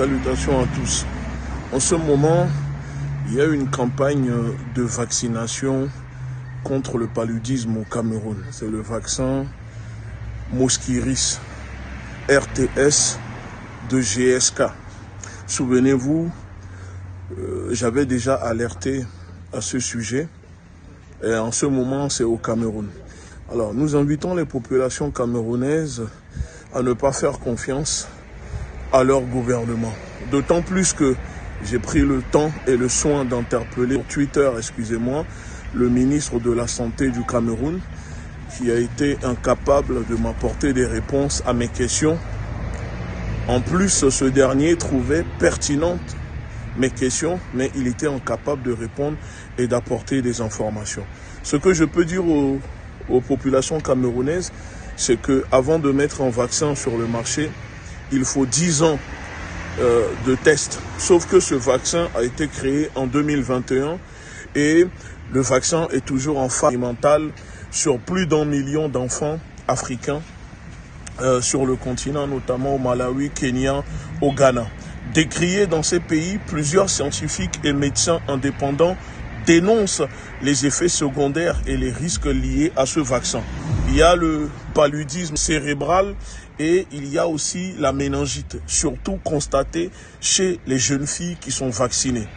Salutations à tous. En ce moment, il y a une campagne de vaccination contre le paludisme au Cameroun. C'est le vaccin Mosquirix RTS de GSK. Souvenez-vous, j'avais déjà alerté à ce sujet. Et en ce moment, c'est au Cameroun. Alors, nous invitons les populations camerounaises à ne pas faire confiance à leur gouvernement. D'autant plus que j'ai pris le temps et le soin d'interpeller sur Twitter, le ministre de la Santé du Cameroun, qui a été incapable de m'apporter des réponses à mes questions. En plus, ce dernier trouvait pertinentes mes questions, mais il était incapable de répondre et d'apporter des informations. Ce que je peux dire aux populations camerounaises, c'est qu'avant de mettre un vaccin sur le marché, il faut 10 ans de tests. Sauf que ce vaccin a été créé en 2021 et le vaccin est toujours en phase expérimentale sur plus d'1 million d'enfants africains sur le continent, notamment au Malawi, Kenya, au Ghana. Décrié dans ces pays, plusieurs scientifiques et médecins indépendants dénoncent les effets secondaires et les risques liés à ce vaccin. Il y a le paludisme cérébral et il y a aussi la méningite, surtout constatée chez les jeunes filles qui sont vaccinées.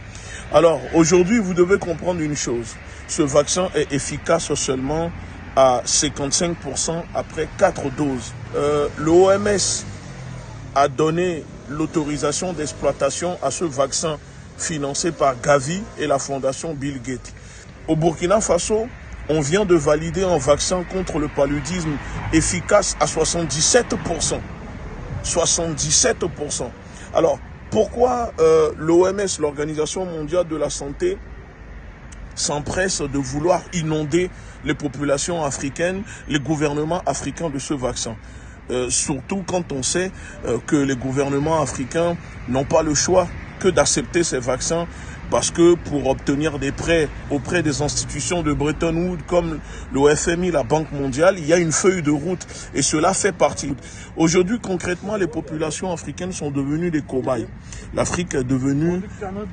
Alors aujourd'hui, vous devez comprendre une chose. Ce vaccin est efficace seulement à 55% après 4 doses. L'OMS a donné l'autorisation d'exploitation à ce vaccin financé par Gavi et la fondation Bill Gates. Au Burkina Faso, on vient de valider un vaccin contre le paludisme efficace à 77%. 77%. Alors, pourquoi l'OMS, l'Organisation mondiale de la santé, s'empresse de vouloir inonder les populations africaines, les gouvernements africains de ce vaccin? Surtout quand on sait que les gouvernements africains n'ont pas le choix que d'accepter ces vaccins parce que pour obtenir des prêts auprès des institutions de Bretton Woods comme le FMI, la Banque mondiale, il y a une feuille de route et cela fait partie. Aujourd'hui, concrètement, les populations africaines sont devenues des cobayes. L'Afrique est devenue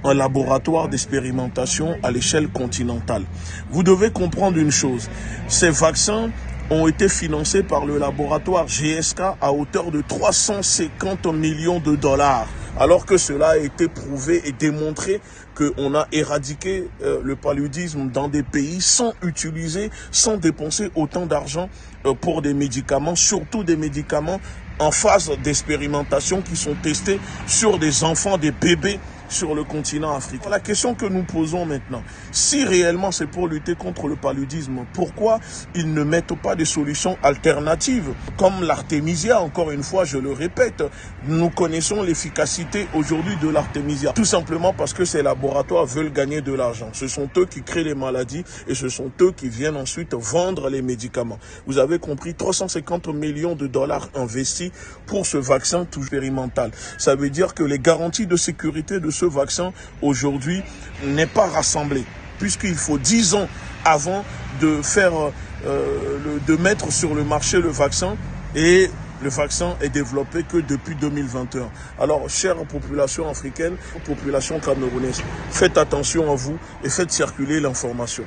un laboratoire d'expérimentation à l'échelle continentale. Vous devez comprendre une chose, ces vaccins ont été financés par le laboratoire GSK à hauteur de 350 millions de dollars. Alors que cela a été prouvé et démontré qu'on a éradiqué le paludisme dans des pays sans utiliser, sans dépenser autant d'argent pour des médicaments, surtout des médicaments en phase d'expérimentation qui sont testés sur des enfants, des bébés sur le continent africain. La question que nous posons maintenant, si réellement c'est pour lutter contre le paludisme, pourquoi ils ne mettent pas des solutions alternatives comme l'artémisia? Encore une fois, je le répète, nous connaissons l'efficacité aujourd'hui de l'artémisia. Tout simplement parce que ces laboratoires veulent gagner de l'argent. Ce sont eux qui créent les maladies et ce sont eux qui viennent ensuite vendre les médicaments. Vous avez compris, 350 millions de dollars investis pour ce vaccin tout expérimental. Ça veut dire que les garanties de sécurité de ce vaccin aujourd'hui n'est pas rassemblé puisqu'il faut 10 ans avant de faire de mettre sur le marché le vaccin et le vaccin est développé que depuis 2021. Alors, chère population africaine, population camerounaise, faites attention à vous et faites circuler l'information.